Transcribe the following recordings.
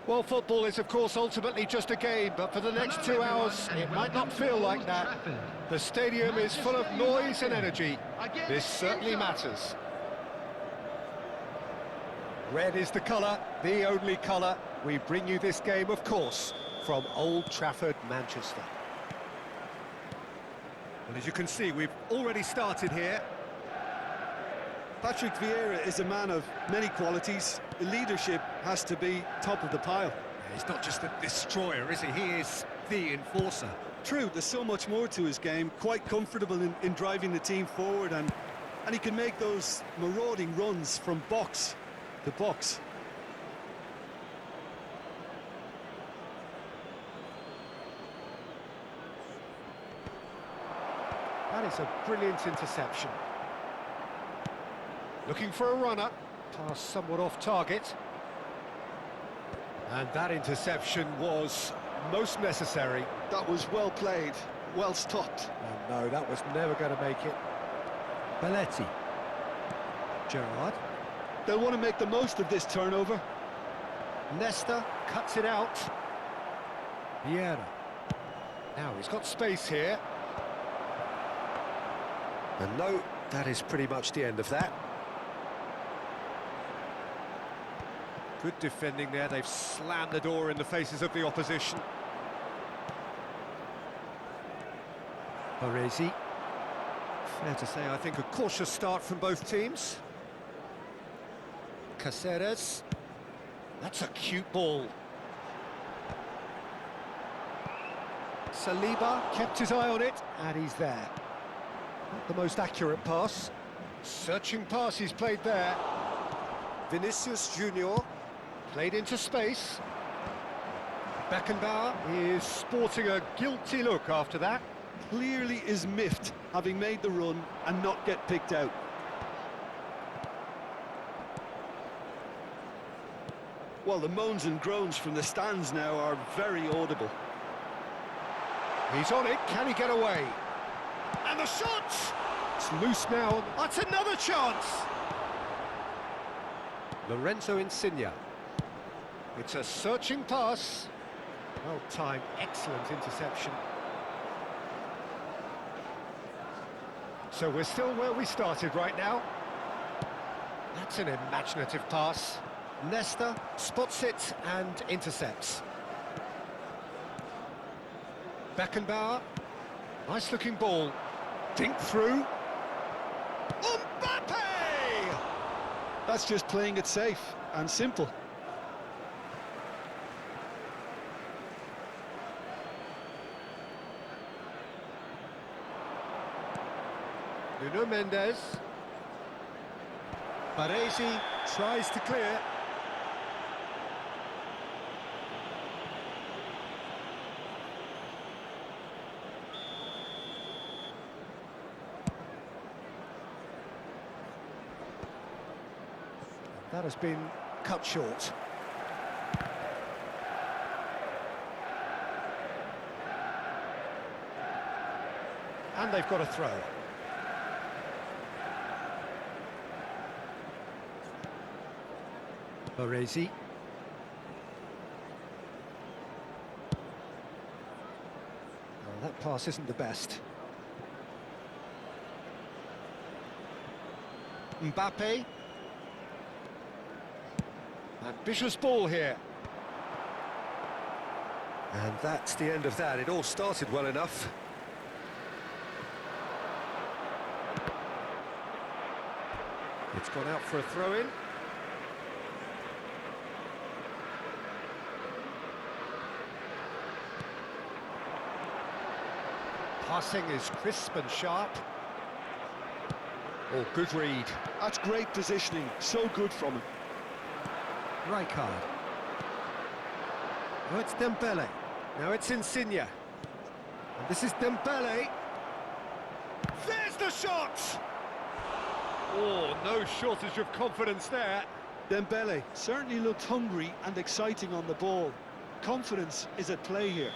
Well, football is, of course, ultimately just a game, but for the next 2 hours, it might not feel like that. The stadium is full of noise and energy. This certainly matters. Red is the colour, the only colour. We bring you this game, of course, from Old Trafford, Manchester. Well, as you can see, we've already started here. Patrick Vieira is a man of many qualities. Leadership has to be top of the pile. Yeah, he's not just a destroyer, is he? He is the enforcer. True, there's so much more to his game, quite comfortable in driving the team forward, and he can make those marauding runs from box to box. That is a brilliant interception. Looking for a runner, pass somewhat off target. And that interception was most necessary. That was well played, well stopped. And no, that was never going to make it. Belletti. Gerrard. They'll want to make the most of this turnover. Nesta cuts it out. Vieira. Now he's got space here. And no, that is pretty much the end of that. Good defending there, they've slammed the door in the faces of the opposition. Baresi. Fair to say, I think, a cautious start from both teams. Caceres. That's a cute ball. Saliba kept his eye on it, and he's there. Not the most accurate pass. Searching pass he's played there. Vinicius Junior. Played into space. Beckenbauer is sporting a guilty look after that. Clearly is miffed, having made the run and not get picked out. Well, the moans and groans from the stands now are very audible. He's on it, can he get away? And the shot! It's loose now, that's another chance! Lorenzo Insigne. It's a searching pass. Well timed, excellent interception. So we're still where we started right now. That's an imaginative pass. Nesta spots it and intercepts. Beckenbauer. Nice looking ball. Dink through. Mbappe! That's just playing it safe and simple. Nuno Mendes. Baresi tries to clear. That has been cut short. And they've got a throw. Baresi. Well, that pass isn't the best. Mbappe. Ambitious ball here. And that's the end of that. It all started well enough. It's gone out for a throw-in. Passing is crisp and sharp. Oh, good read. That's great positioning, so good from him. Rijkaard. Now it's Dembele. Now it's Insigne. And this is Dembele. There's the shot! Oh, no shortage of confidence there. Dembele certainly looked hungry and exciting on the ball. Confidence is at play here.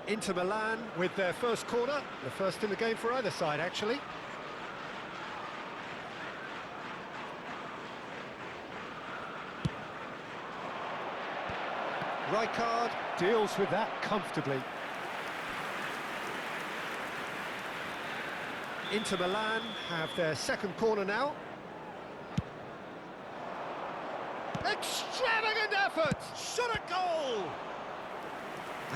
Inter Milan with their first corner. The first in the game for either side, actually. Rijkaard deals with that comfortably. Inter Milan have their second corner now. Extravagant effort! Shot a goal!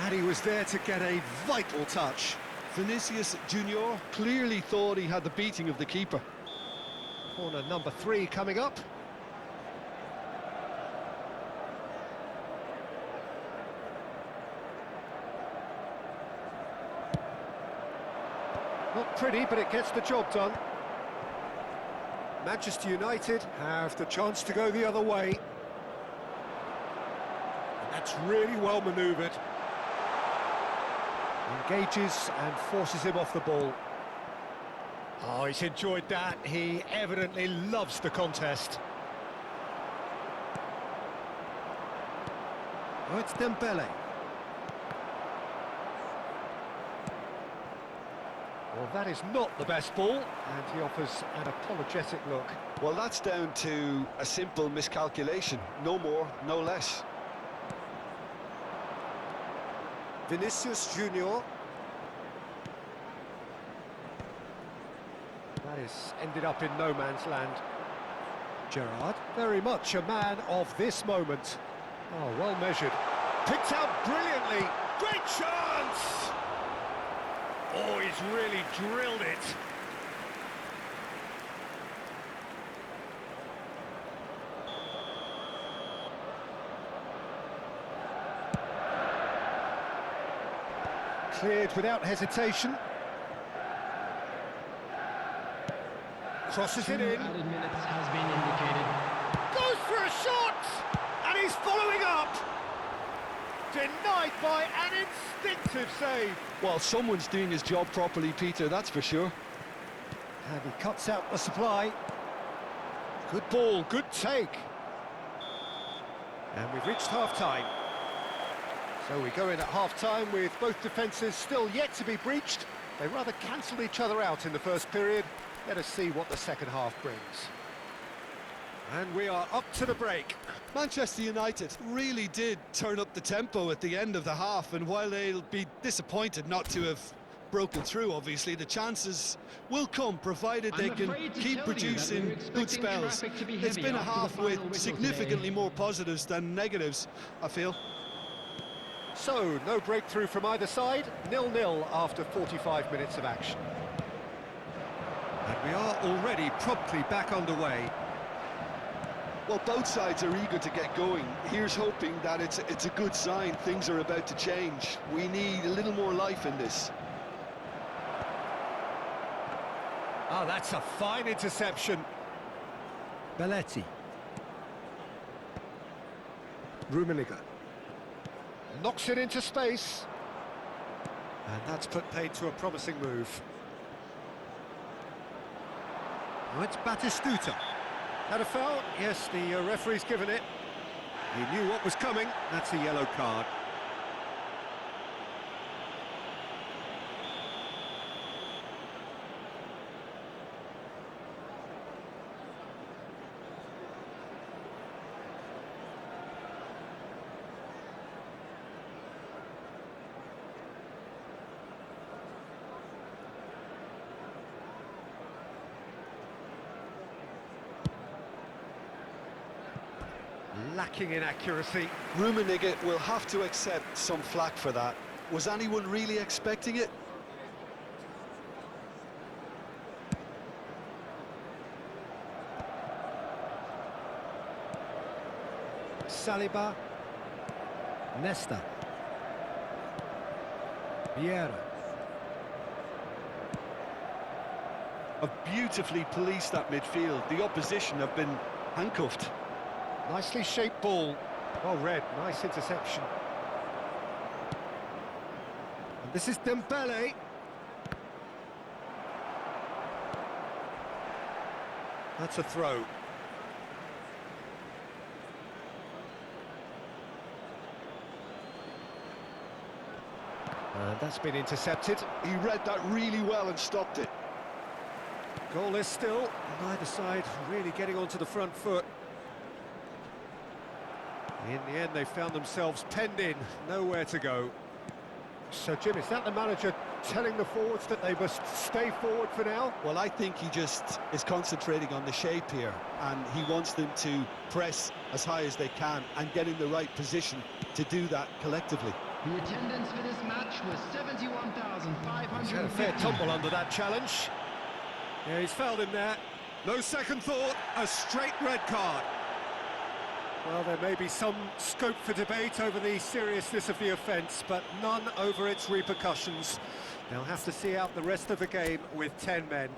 And he was there to get a vital touch. Vinicius Junior clearly thought he had the beating of the keeper. Corner number 3 coming up. Not pretty, but it gets the job done. Manchester United have the chance to go the other way. And that's really well manoeuvred. Engages and forces him off the ball. Oh, he's enjoyed that. He evidently loves the contest. Oh, it's Dembele. Well, that is not the best ball, and he offers an apologetic look. Well, that's down to a simple miscalculation. No more, no less. Vinicius Junior. That is ended up in no man's land. Gerrard, very much a man of this moment. Oh, well measured. Picked out brilliantly. Great chance! Oh, he's really drilled it. Cleared without hesitation. Crosses it in. Added minutes has been indicated. Goes for a shot! And he's following up. Denied by an instinctive save. Well, someone's doing his job properly, Peter, that's for sure. And he cuts out the supply. Good ball, good take. And we've reached half-time. So we go in at half-time with both defences still yet to be breached. They rather cancelled each other out in the first period. Let us see what the second half brings. And we are up to the break. Manchester United really did turn up the tempo at the end of the half, and while they'll be disappointed not to have broken through, obviously, the chances will come, provided they can keep producing good spells. It's been a half with significantly more positives than negatives, I feel. So, no breakthrough from either side, 0-0 after 45 minutes of action. And we are already promptly back underway. Well, both sides are eager to get going. Here's hoping that it's a good sign. Things are about to change. We need a little more life in this. Oh, that's a fine interception. Belletti. Rummenigge. Knocks it into space. And that's put paid to a promising move. Now it's Batistuta. Had a foul? Yes, the referee's given it. He knew what was coming. That's a yellow card. Lacking in accuracy. Rummenigge will have to accept some flack for that. Was anyone really expecting it? Saliba. Nesta. Vieira. Have beautifully policed that midfield. The opposition have been handcuffed. Nicely shaped ball. Well read, nice interception. And this is Dembele. That's a throw. And that's been intercepted. He read that really well and stopped it. Goalless still. Neither side really getting onto the front foot. In the end, they found themselves penned in, nowhere to go. So, Jim, is that the manager telling the forwards that they must stay forward for now? Well, I think he just is concentrating on the shape here, and he wants them to press as high as they can and get in the right position to do that collectively. The attendance for this match was 71,550. He's had a fair tumble under that challenge. Yeah, he's fouled him there. No second thought, a straight red card. Well, there may be some scope for debate over the seriousness of the offence, but none over its repercussions. They'll have to see out the rest of the game with 10 men.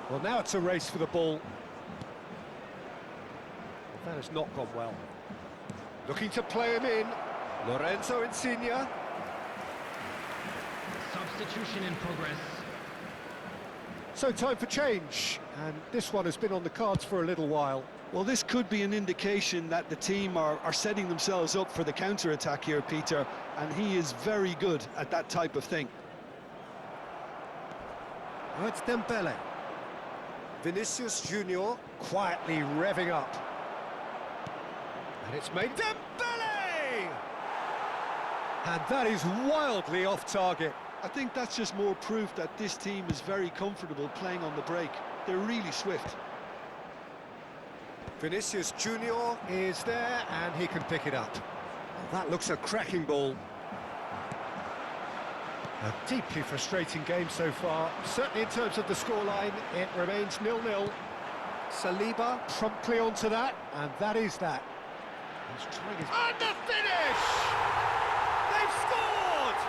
Well, now it's a race for the ball. That has not gone well. Looking to play him in. Lorenzo Insigne. Substitution in progress. So time for change, and this one has been on the cards for a little while. Well, this could be an indication that the team are setting themselves up for the counter-attack here, Peter, and he is very good at that type of thing. Oh, it's Dembele. Vinicius Junior quietly revving up. And it's made Dembele! And that is wildly off target. I think that's just more proof that this team is very comfortable playing on the break. They're really swift. Vinicius Junior is there, and he can pick it up. Well, that looks a cracking ball. A deeply frustrating game so far. Certainly in terms of the scoreline, it remains 0-0. Saliba promptly onto that, and that is that. He's trying his... And the finish! They've scored!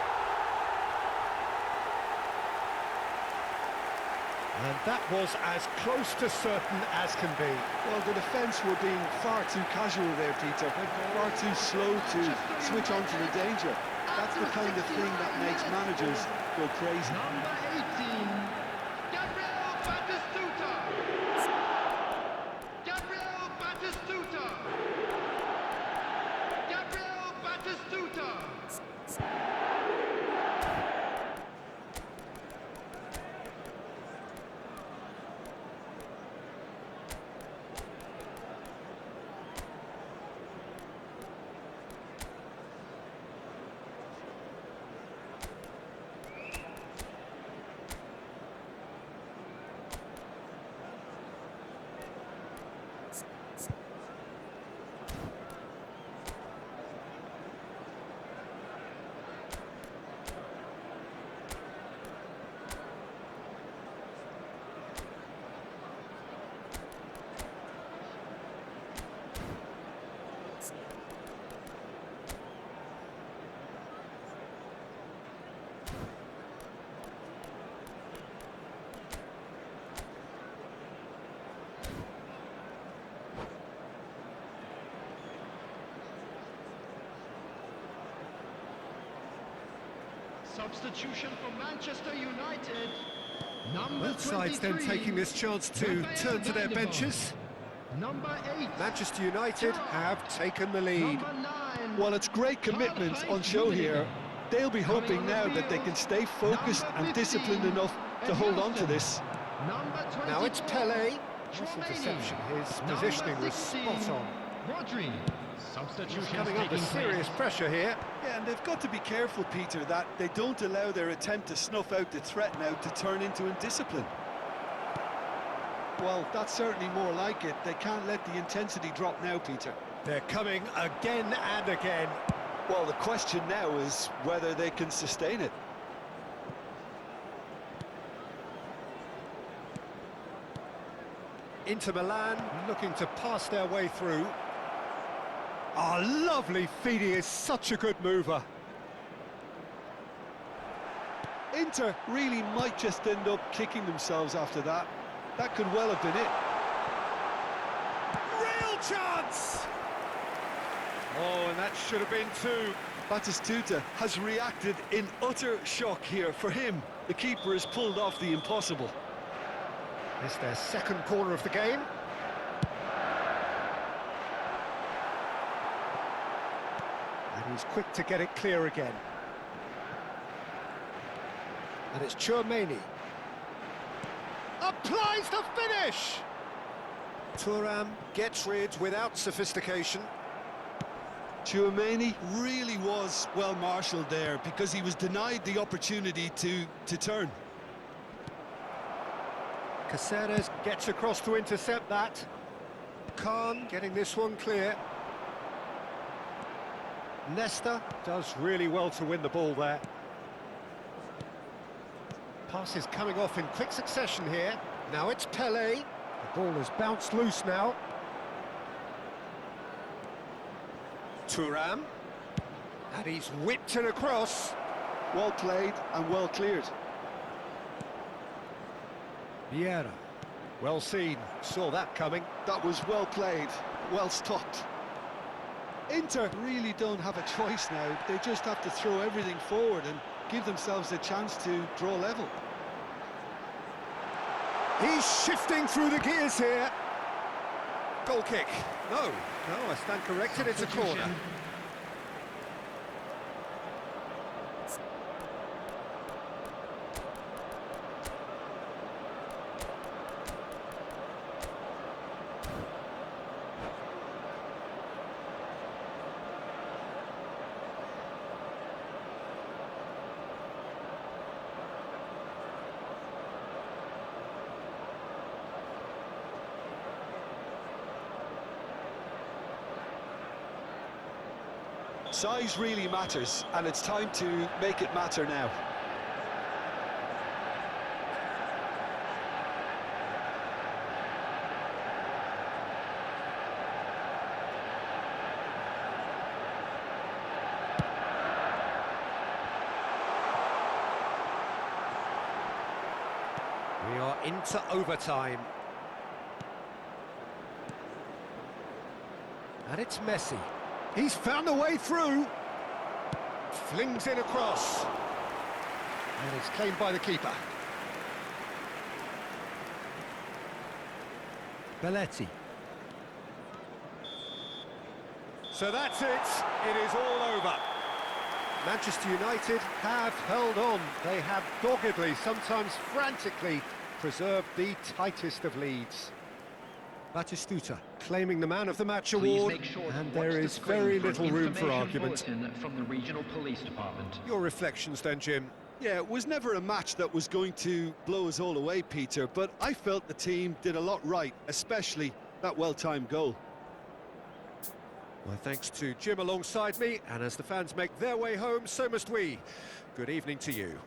And that was as close to certain as can be. Well, the defence were being far too casual there, Peter. Far too slow to switch on to the danger. That's the kind of thing that makes managers go crazy. Number 18, Gabriel Batistuta. Gabriel Batistuta. Gabriel Batistuta. Substitution for Manchester United. Number Both sides then 23, taking this chance to turn to their benches. Number 8, Manchester United have taken the lead. Number 9, Well, it's great commitment on show here. They'll be hoping now that they can stay focused and disciplined enough to hold on to this. Number 24, Now it's Pele. Awful Chouameni. deception, his Number positioning was 16, spot on. Rodri. Substitution Coming under serious pressure here. Yeah, and they've got to be careful, Peter, that they don't allow their attempt to snuff out the threat now to turn into indiscipline. Well, that's certainly more like it. They can't let the intensity drop now, Peter. They're coming again and again. Well, the question now is whether they can sustain it. Inter Milan looking to pass their way through. Oh, lovely feed, he is such a good mover. Inter really might just end up kicking themselves after that. That could well have been it. Real chance! Oh, and that should have been two. Batistuta has reacted in utter shock here. For him, the keeper has pulled off the impossible. It's their second corner of the game. And he's quick to get it clear again. And it's Tchouaméni. Applies the finish! Thuram gets rid without sophistication. Tchouaméni really was well marshalled there because he was denied the opportunity to turn. Caceres gets across to intercept that. Khan getting this one clear. Nesta does really well to win the ball there. Passes coming off in quick succession here. Now it's Pelé. The ball has bounced loose now. Thuram. And he's whipped it across. Well played and well cleared. Vieira. Well seen. Saw that coming. That was well played, well stopped. Inter really don't have a choice now. They just have to throw everything forward and give themselves a chance to draw level. He's shifting through the gears here. Goal kick. No, I stand corrected, it's a corner. Size really matters, and it's time to make it matter now. We are into overtime. And it's Messi. He's found a way through. Flings it across. And it's claimed by the keeper. Belletti. So that's it. It is all over. Manchester United have held on. They have doggedly, sometimes frantically, preserved the tightest of leads. Batistuta claiming the Man of the Match award, and there is very little room for argument. From the regional police department. Your reflections then, Jim? Yeah, it was never a match that was going to blow us all away, Peter, but I felt the team did a lot right, especially that well-timed goal. Well, thanks to Jim alongside me, and as the fans make their way home, so must we. Good evening to you.